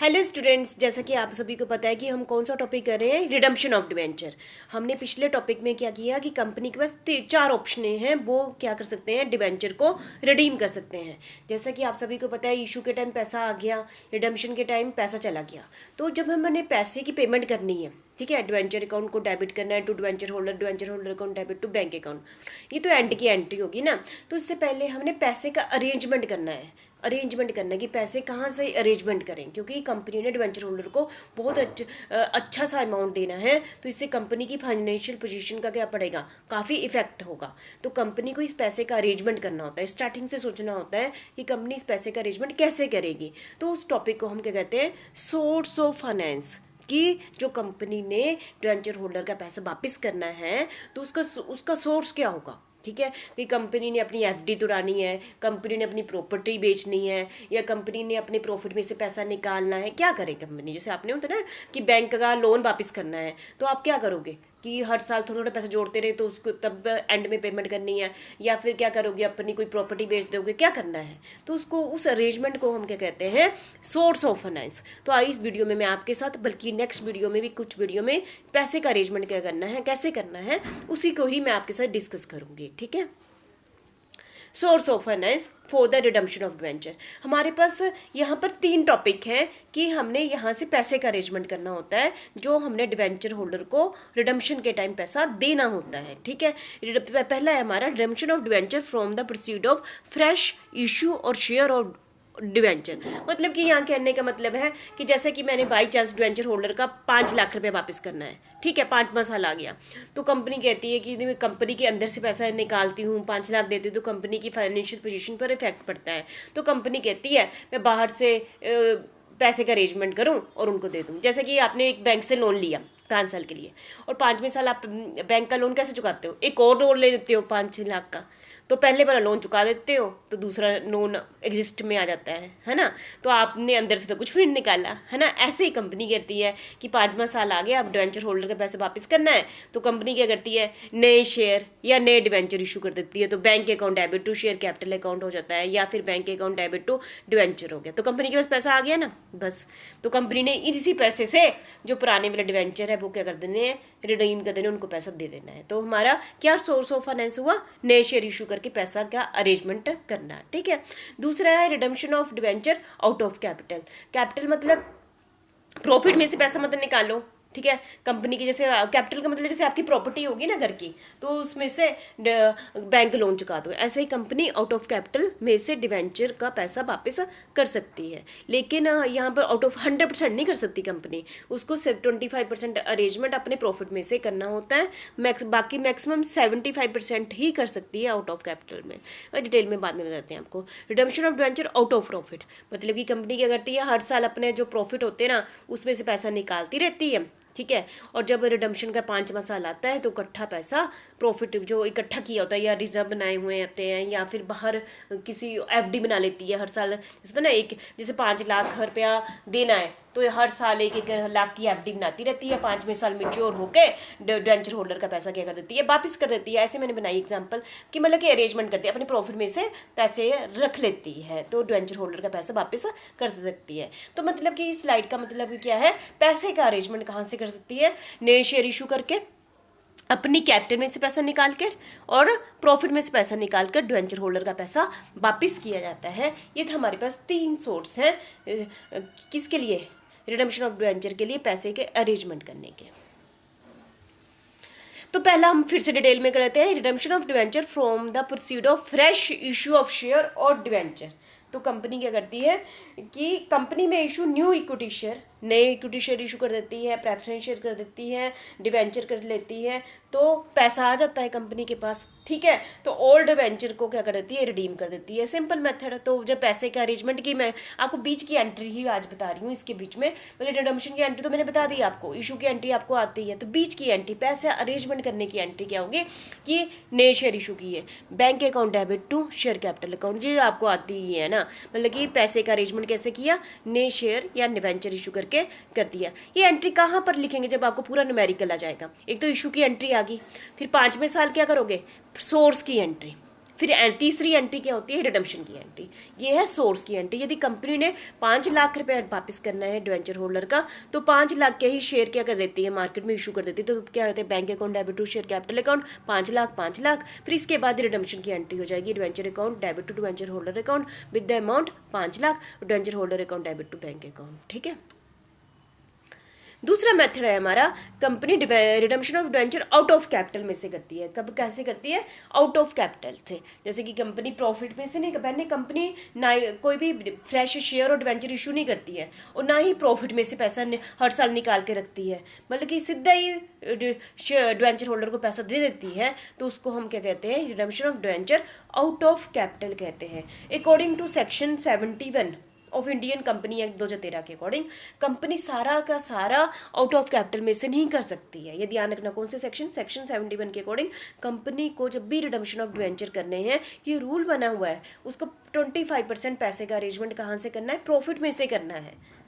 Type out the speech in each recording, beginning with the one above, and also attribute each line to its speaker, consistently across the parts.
Speaker 1: Hello students, जैसा कि आप सभी को पता है कि हम कौन सा टॉपिक कर रहे हैं, रिडम्पशन ऑफ डिवेंचर। हमने पिछले टॉपिक में क्या किया कि कंपनी के पास चार ऑप्शन हैं, वो क्या कर सकते हैं, डिवेंचर को रिडीम कर सकते हैं। जैसा कि आप सभी को पता है, इशू के टाइम पैसा आ गया, रिडम्पशन के टाइम पैसा चला गया। तो जब हमने पैसे की पेमेंट करनी है, ठीक है, डिवेंचर अकाउंट को डेबिट करना है to debenture holder account debit to bank account, ये तो एंड की एंट्री होगी ना। तो इससे पहले हमने पैसे का अरेंजमेंट करना है, कि पैसे कहाँ से अरेंजमेंट करें, क्योंकि कंपनी ने डिवेंचर होल्डर को बहुत अच्छा सा अमाउंट देना है। तो इससे कंपनी की फाइनेंशियल पोजीशन का क्या पड़ेगा, काफ़ी इफेक्ट होगा। तो कंपनी को इस पैसे का अरेंजमेंट करना होता है, स्टार्टिंग से सोचना होता है कि कंपनी इस पैसे का अरेंजमेंट कैसे करेगी। तो उस टॉपिक को हम क्या कहते हैं, सोर्स ऑफ फाइनेंस, कि जो कंपनी ने डिवेंचर होल्डर का पैसा वापस करना है तो उसका सोर्स क्या होगा। ठीक है, कि कंपनी ने अपनी एफडी तुड़ानी है, कंपनी ने अपनी प्रॉपर्टी बेचनी है, या कंपनी ने अपने प्रॉफिट में से पैसा निकालना है, क्या करे कंपनी। जैसे आपने होता ना कि बैंक का लोन वापस करना है, तो आप क्या करोगे कि हर साल थोड़ा थोड़ा पैसा जोड़ते रहे तो उसको तब एंड में पेमेंट करनी है, या फिर क्या करोगे, अपनी कोई प्रॉपर्टी बेच दोगे, क्या करना है। तो उसको, उस अरेंजमेंट को हम क्या कहते हैं, सोर्स ऑफ फाइनेंस। तो आई इस वीडियो में मैं आपके साथ, बल्कि नेक्स्ट वीडियो में भी, कुछ वीडियो में पैसे का अरेंजमेंट क्या करना है, कैसे करना है, उसी को ही मैं आपके साथ डिस्कस करूँगी। ठीक है, source of finance for the redemption of debenture. हमारे पास यहाँ पर तीन टॉपिक हैं कि हमने यहाँ से पैसे का अरेंजमेंट करना होता है, जो हमने डिवेंचर होल्डर को रिडम्पशन के टाइम पैसा देना होता है। ठीक है, पहला है हमारा redemption of debenture from the proceed of fresh issue और शेयर ऑफ डिवेंचर। मतलब कि यहाँ कहने का मतलब है कि जैसे कि मैंने बाई चांस डिवेंचर होल्डर का 5 लाख रुपए वापस करना है, ठीक है, 5वां साल आ गया, तो कंपनी कहती है कि मैं कंपनी के अंदर से पैसा निकालती हूँ, 5 लाख देती हूँ, तो कंपनी की फाइनेंशियल पोजीशन पर इफेक्ट पड़ता है। तो कंपनी कहती है मैं बाहर से पैसे का अरेंजमेंट करूँ और उनको दे दूँ। जैसे कि आपने एक बैंक से लोन लिया 5 साल के लिए, और 5वें साल आप बैंक का लोन कैसे चुकाते हो, एक और लोन ले लेते हो 5-6 लाख का। तो पहले वाला लोन चुका देते हो तो दूसरा लोन एग्जिस्ट में आ जाता है ना। तो आपने अंदर से तो कुछ भी नहीं निकाला, है ना। ऐसे ही कंपनी कहती है कि 5वां साल आ गया, अब डिवेंचर होल्डर के पैसे वापस करना है, तो कंपनी क्या करती है, नए शेयर या नए डिवेंचर इशू कर देती है। तो bank account debit to share capital account हो जाता है, या फिर bank account debit to debenture हो गया। तो कंपनी के पास पैसा आ गया ना, बस। तो कंपनी ने इसी पैसे से जो पुराने वाले डिवेंचर है वो क्या कर देने हैं, रिडीम कर देने, उनको पैसा दे देना है। तो हमारा क्या सोर्स ऑफ फाइनेंस हुआ, नए शेयर इशू करके पैसा का अरेंजमेंट करना। ठीक है, दूसरा है redemption of debenture out of capital. Capital मतलब प्रॉफिट में से पैसा मतलब निकालो, ठीक है। कंपनी की जैसे कैपिटल का मतलब जैसे आपकी प्रॉपर्टी होगी ना घर की, तो उसमें से बैंक लोन चुका दो। ऐसे ही कंपनी आउट ऑफ कैपिटल में से डिवेंचर का पैसा वापस कर सकती है, लेकिन यहाँ पर आउट ऑफ 100% नहीं कर सकती कंपनी, उसको सिर्फ 25% अरेंजमेंट अपने प्रॉफिट में से करना होता है। बाकी मैक्सिमम 75% ही कर सकती है आउट ऑफ कैपिटल में। डिटेल में बाद में बताते हैं आपको। Redemption of debenture out of profit मतलब कि कंपनी क्या करती है, हर साल अपने जो प्रॉफिट होते हैं ना, उसमें से पैसा निकालती रहती है, ठीक है। और जब रिडम्पशन का 5वां साल आता है तो इकट्ठा पैसा, प्रॉफिट जो इकट्ठा किया होता है, या रिजर्व बनाए हुए होते हैं, या फिर बाहर किसी एफडी बना लेती है हर साल। जैसे तो ना, एक जैसे 5 लाख रुपया देना है तो हर साल 1-1 लाख की एफडी बनाती रहती है, 5वें साल मेच्योर होके डिवेंचर होल्डर का पैसा क्या कर देती है, वापस कर देती है। ऐसे मैंने बनाई एग्जाम्पल कि मतलब कि अरेंजमेंट करती है, अपने प्रॉफिट में से पैसे रख लेती है, तो डिवेंचर होल्डर का पैसा वापस कर सकती है। तो मतलब कि इस स्लाइड का मतलब क्या है, पैसे का अरेंजमेंट कहाँ से कर सकती है, नए शेयर इशू करके, अपनी कैपिटल में से पैसा निकाल कर, और प्रॉफिट में से पैसा निकाल कर डिवेंचर होल्डर का पैसा वापस किया जाता है। ये तो हमारे पास 3 सोर्स हैं, किसके लिए, रिडम्पशन ऑफ डिवेंचर के लिए, पैसे के अरेंजमेंट करने के। तो पहला हम फिर से डिटेल में कर लेते हैं, redemption of debenture from the proceed of fresh issue of share और डिवेंचर। तो कंपनी क्या करती है कि कंपनी में इशू न्यू इक्विटी शेयर, नए इक्विटी शेयर इशू कर देती है, प्रेफरेंस शेयर कर देती है, डिवेंचर कर लेती है, तो पैसा आ जाता है कंपनी के पास, ठीक है। तो ओल्ड डिवेंचर को क्या कर देती है, रिडीम कर देती है। सिंपल मेथड है। तो जब पैसे का अरेंजमेंट की, मैं आपको बीच की एंट्री ही आज बता रही हूँ, इसके बीच में मतलब रिडम्पशन की एंट्री तो मैंने बता दी आपको, इशू की एंट्री आपको आती है, तो बीच की एंट्री, पैसे अरेंजमेंट करने की एंट्री क्या होगी कि नए शेयर इशू की है, bank account debit to share capital account, ये आपको आती ही है ना। मतलब कि पैसे का अरेंजमेंट कैसे किया, नए शेयर या डिवेंचर इशू करके कर दिया। ये एंट्री कहाँ पर लिखेंगे, जब आपको पूरा न्यूमेरिकल आ जाएगा। एक तो इशू की एंट्री आ गई, फिर 5वें साल क्या करोगे, सोर्स की एंट्री, फिर तीसरी एंट्री क्या होती है, रिडम्पशन की एंट्री। ये है सोर्स की एंट्री। यदि कंपनी ने 5 लाख रुपए वापस करना है डिवेंचर होल्डर का, तो 5 लाख के ही शेयर क्या कर देती है, मार्केट में इशू कर देती है। तो क्या होता है, bank account debit to share capital account 5 lakh 5 lakh. फिर इसके बाद रिडम्पशन की एंट्री हो जाएगी, debenture account debit to debenture holder account with the amount 5 lakh, debenture holder account debit to bank account. ठीक है। दूसरा मेथड है हमारा, company redemption of debenture out of capital में से करती है। कब कैसे करती है, आउट ऑफ कैपिटल से। जैसे कि कंपनी प्रॉफिट में से नहीं, पहले कंपनी ना कोई भी फ्रेश शेयर और डिवेंचर इशू नहीं करती है, और ना ही प्रॉफिट में से पैसा हर साल निकाल के रखती है, मतलब कि सीधा ही डिवेंचर होल्डर को पैसा दे देती है। तो उसको हम क्या कहते हैं, redemption of debenture out of capital कहते हैं। According to section 71 of Indian company act 2013 के अकॉर्डिंग कंपनी सारा का सारा आउट ऑफ कैपिटल में से नहीं कर सकती है। ये ध्यान रखना, कौन से सेक्शन 71 के अकॉर्डिंग कंपनी को जब भी रिडम्पशन ऑफ डिवेंचर करने हैं, ये रूल बना हुआ है, उसको 25% पैसे का अरेंजमेंट कहाँ से करना है, प्रॉफिट में से करना है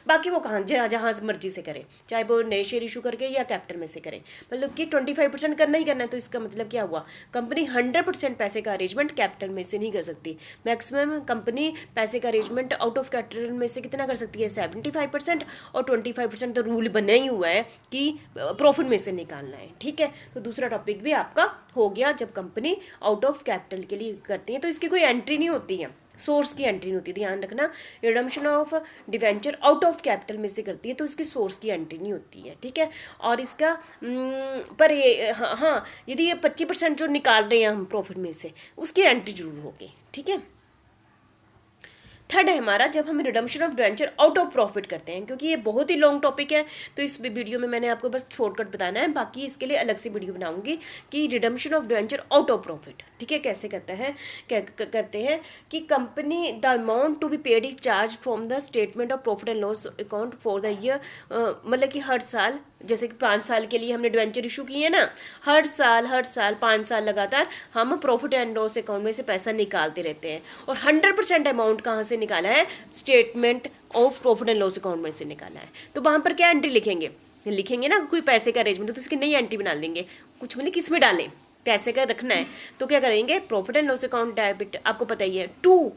Speaker 1: बाकी वो कहाँ जहाँ मर्जी से करें, चाहे वो नए शेयर इशू करके या कैपिटल में से करें, मतलब कि 25% करना ही करना है। तो इसका मतलब क्या हुआ, कंपनी 100% पैसे का अरेंजमेंट कैपिटल में से नहीं कर सकती। मैक्सिमम कंपनी पैसे का अरेंजमेंट आउट ऑफ कैपिटल में से कितना कर सकती है, 75%, और 25% तो रूल बना ही हुआ है कि प्रॉफिट में से निकालना है। ठीक है। तो दूसरा टॉपिक भी आपका हो गया, जब कंपनी आउट ऑफ कैपिटल के लिए करती है तो इसकी कोई एंट्री नहीं होती है, सोर्स की एंट्री नहीं होती। ध्यान रखना, redemption of debenture out of capital में से करती है तो इसकी सोर्स की एंट्री नहीं होती है। ठीक है। और इसका पर ये हाँ, यदि ये 25% जो निकाल रहे हैं हम प्रॉफिट में से, उसकी एंट्री जरूर होगी। ठीक है। थर्ड है हमारा, जब हम redemption of debenture out of profit करते हैं, क्योंकि ये बहुत ही लॉन्ग टॉपिक है तो इस वीडियो में मैंने आपको बस शॉर्टकट बताना है, बाकी इसके लिए अलग से वीडियो बनाऊंगी कि redemption of debenture out of profit. ठीक है, कैसे करते हैं कि company the amount to be paid is charge from the statement of profit and loss account for the year, मतलब कि हर साल, जैसे कि 5 साल के लिए हमने डिवेंचर इशू किए हैं ना, हर साल 5 साल लगातार हम प्रॉफिट एंड लॉस अकाउंट में से पैसा निकालते रहते हैं। और 100% अमाउंट कहाँ से निकाला है, statement of profit and loss account में से निकाला है। तो वहाँ पर क्या एंट्री लिखेंगे ना, कोई पैसे का अरेंजमेंट तो उसकी नई एंट्री बना देंगे, कुछ मतलब किस में डालें, पैसे का रखना है तो क्या करेंगे, profit and loss account debit, आपको पता ही है, टू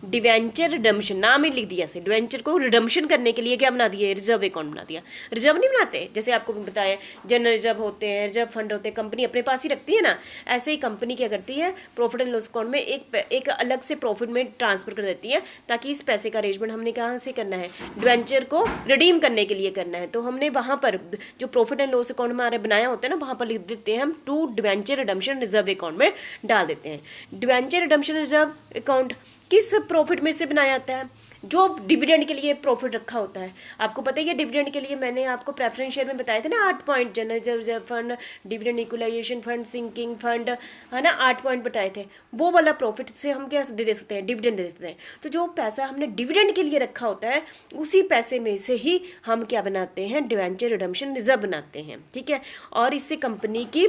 Speaker 1: डिवेंचर रिडम्पशन, नाम ही लिख दिया से, डिवेंचर को रिडम्पशन करने के लिए क्या बना दिया, रिजर्व अकाउंट बना दिया। रिजर्व नहीं बनाते, जैसे आपको बताया जनरल रिजर्व होते हैं, रिजर्व फंड होते हैं, कंपनी अपने पास ही रखती है ना, ऐसे ही कंपनी क्या करती है, प्रॉफिट एंड लॉस अकाउंट में एक अलग से प्रॉफिट में ट्रांसफर कर देती है, ताकि इस पैसे का अरेंजमेंट हमने कहाँ से करना है, डिवेंचर को रिडीम करने के लिए करना है। तो हमने वहाँ पर जो प्रॉफिट एंड लॉस अकाउंट हमारे बनाया होता है ना, वहाँ पर लिख देते हैं हम to debenture redemption reserve account में डाल देते हैं। डिवेंचर रिडम्पशन रिजर्व अकाउंट किस प्रॉफिट में से बनाया जाता है, जो डिविडेंड के लिए प्रॉफिट रखा होता है। आपको पता ही है डिविडेंड के लिए मैंने आपको प्रेफरेंस शेयर में बताए थे ना 8 point, general reserve fund, dividend equalisation fund, sinking fund, है ना, 8 पॉइंट बताए थे। वो वाला प्रॉफिट से हम क्या दे सकते हैं, डिविडेंड दे सकते हैं। तो जो पैसा हमने डिविडेंड के लिए रखा होता है, उसी पैसे में से ही हम क्या बनाते हैं, डिवेंचर रिडम्पशन रिजर्व बनाते हैं। ठीक है। और इससे कंपनी की,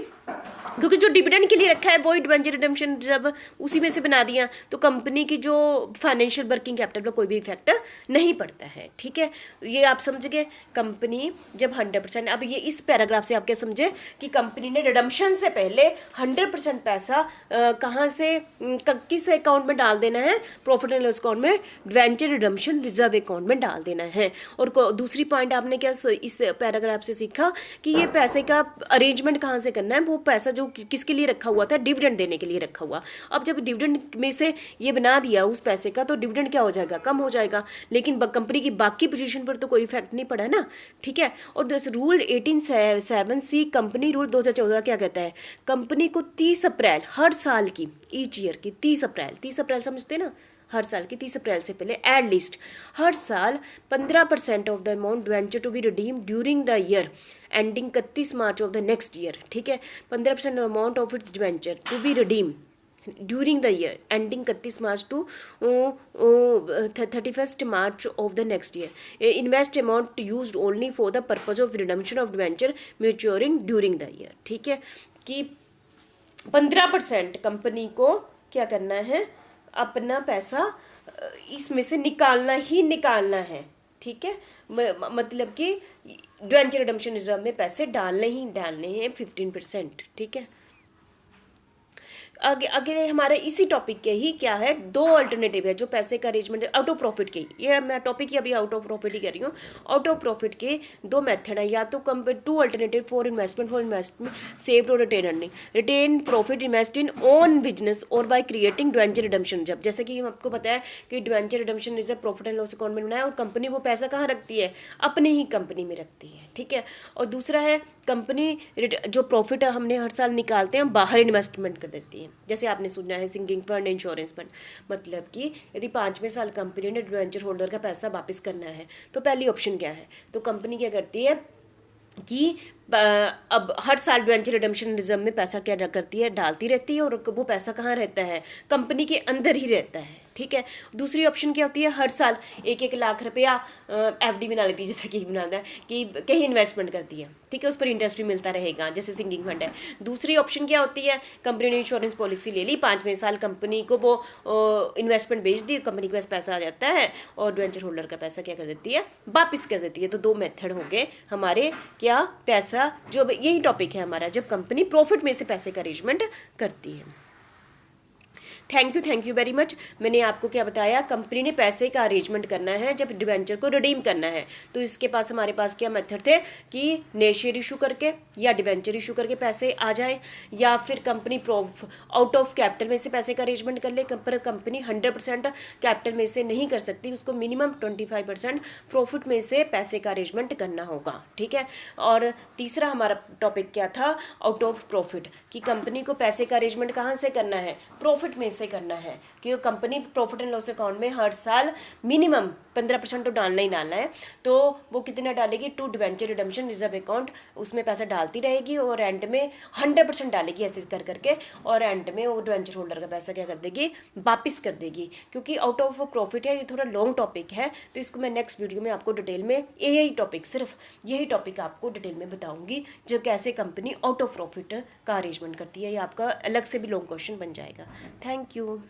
Speaker 1: क्योंकि जो डिविडेंड के लिए रखा है वही डिवेंचर रिडम्पशन रिजर्व उसी में से बना दिया, तो कंपनी की जो फाइनेंशियल वर्किंग कैपिटल पर कोई भी इफेक्ट नहीं पड़ता है। ठीक है, ये आप समझ गए। कंपनी जब 100%, अब ये इस पैराग्राफ से आप क्या समझे कि कंपनी ने रिडम्पशन से पहले 100% पैसा कहाँ से किस अकाउंट में डाल देना है, प्रॉफिट एंड लॉस अकाउंट में, डिवेंचर रिडम्पशन रिजर्व अकाउंट में डाल देना है। और दूसरी पॉइंट आपने क्या इस पैराग्राफ से सीखा कि ये पैसे का अरेंजमेंट कहाँ से करना है, वो पैसा जो किसके लिए रखा हुआ था, डिविडेंड देने के लिए रखा हुआ। अब जब डिविडेंड में से ये बना दिया उस पैसे का, तो डिविडेंड क्या हो जाएगा, कम हो जाएगा, लेकिन कंपनी की बाकी पोजीशन पर तो कोई इफेक्ट नहीं पड़ा ना। ठीक है। और this rule 18(7)(c) company rule 2014 क्या कहता है, कंपनी को 30 अप्रैल हर साल की, ईच ईयर की 30 अप्रैल समझते ना, हर साल की 30 अप्रैल से पहले एट लीस्ट हर साल 15% of the amount debenture to be redeem during the year ending 31 March of the next year. ठीक है। 15% amount of its debenture to be redeem during the year ending 31 March to 31 March of the next year, invest amount use only for the purpose of redemption of debenture maturing during the year. ठीक है, कि 15% company को क्या करना है, अपना पैसा इसमें से निकालना ही निकालना है। ठीक है, मतलब कि डिवेंचर रिडम्पशन रिजर्व में पैसे डालने ही डालने हैं 15%। ठीक है। आगे आगे हमारे इसी टॉपिक के ही क्या है, दो अल्टरनेटिव है जो पैसे का अरेंजमेंट आउट ऑफ प्रॉफिट के, ये मैं टॉपिक ही अभी आउट ऑफ प्रॉफिट ही कर रही हूँ। आउट ऑफ प्रॉफिट के दो मेथड है, या तो two alternative for investment saved और retain earning, retain profit invest in own business और by creating debenture redemption reserve. जैसे कि आपको पता है कि debenture redemption reserve profit and loss account में बनाया, और कंपनी वो पैसा कहाँ रखती है, अपनी ही कंपनी में रखती है, ठीक है। और दूसरा है कंपनी जो प्रॉफिट हमने हर साल निकालते हैं बाहर इन्वेस्टमेंट कर देती है। जैसे आपने सुना है सिंकिंग फंड, इंश्योरेंस फंड। मतलब कि यदि 5वें साल कंपनी ने डिवेंचर होल्डर का पैसा वापस करना है तो पहली ऑप्शन क्या है, तो कंपनी क्या करती है कि अब हर साल डिवेंचर रिडम्पशन रिजर्व में पैसा क्या करती है, डालती रहती है, और वो पैसा कहाँ रहता है, कंपनी के अंदर ही रहता है, ठीक है। दूसरी ऑप्शन क्या होती है, हर साल 1-1 लाख रुपया एफडी बना लेती है, जैसे कि बनाता है कि कहीं इन्वेस्टमेंट करती है, ठीक है, उस पर इंटरेस्ट भी मिलता रहेगा, जैसे सिंकिंग फंड है। दूसरी ऑप्शन क्या होती है, कंपनी ने इंश्योरेंस पॉलिसी ले ली, 5वें साल कंपनी को वो इन्वेस्टमेंट बेच दी, कंपनी के पास पैसा आ जाता है और डिवेंचर होल्डर का पैसा क्या कर देती है, वापस कर देती है। तो दो मेथड हो गए हमारे, क्या पैसा, जो यही टॉपिक है हमारा, जब कंपनी प्रॉफिट में से पैसे का अरेंजमेंट करती है। Thank you very much. मैंने आपको क्या बताया, कंपनी ने पैसे का अरेंजमेंट करना है जब डिवेंचर को रिडीम करना है, तो इसके पास हमारे पास क्या मेथड थे कि नए शेयर इशू करके या डिवेंचर इशू करके पैसे आ जाए, या फिर कंपनी आउट ऑफ कैपिटल में से पैसे का अरेंजमेंट कर ले। पर कंपनी 100% कैपिटल में से नहीं कर सकती, उसको मिनिमम 25% प्रॉफिट में से पैसे का अरेंजमेंट करना होगा, ठीक है। और तीसरा हमारा टॉपिक क्या था, आउट ऑफ प्रॉफिट, कि कंपनी को पैसे का अरेंजमेंट कहाँ से करना है, प्रॉफिट में से करना है, कि company profit and loss account में हर साल मिनिमम 15% तो डालना ही डालना है। तो वो कितना डालेगी, to debenture redemption reserve account, उसमें पैसा डालती रहेगी और एंड में 100% डालेगी ऐसे कर करके, और एंड में वो डिवेंचर होल्डर का पैसा क्या कर देगी, वापस कर देगी। क्योंकि आउट ऑफ प्रॉफिट है, ये थोड़ा लॉन्ग टॉपिक है, तो इसको मैं नेक्स्ट वीडियो में आपको डिटेल में यही टॉपिक, सिर्फ यही टॉपिक आपको डिटेल में बताऊंगी, जो कैसे कंपनी आउट ऑफ प्रॉफिट का अरेंजमेंट करती है। ये आपका अलग से भी लॉन्ग क्वेश्चन बन जाएगा। Thank you.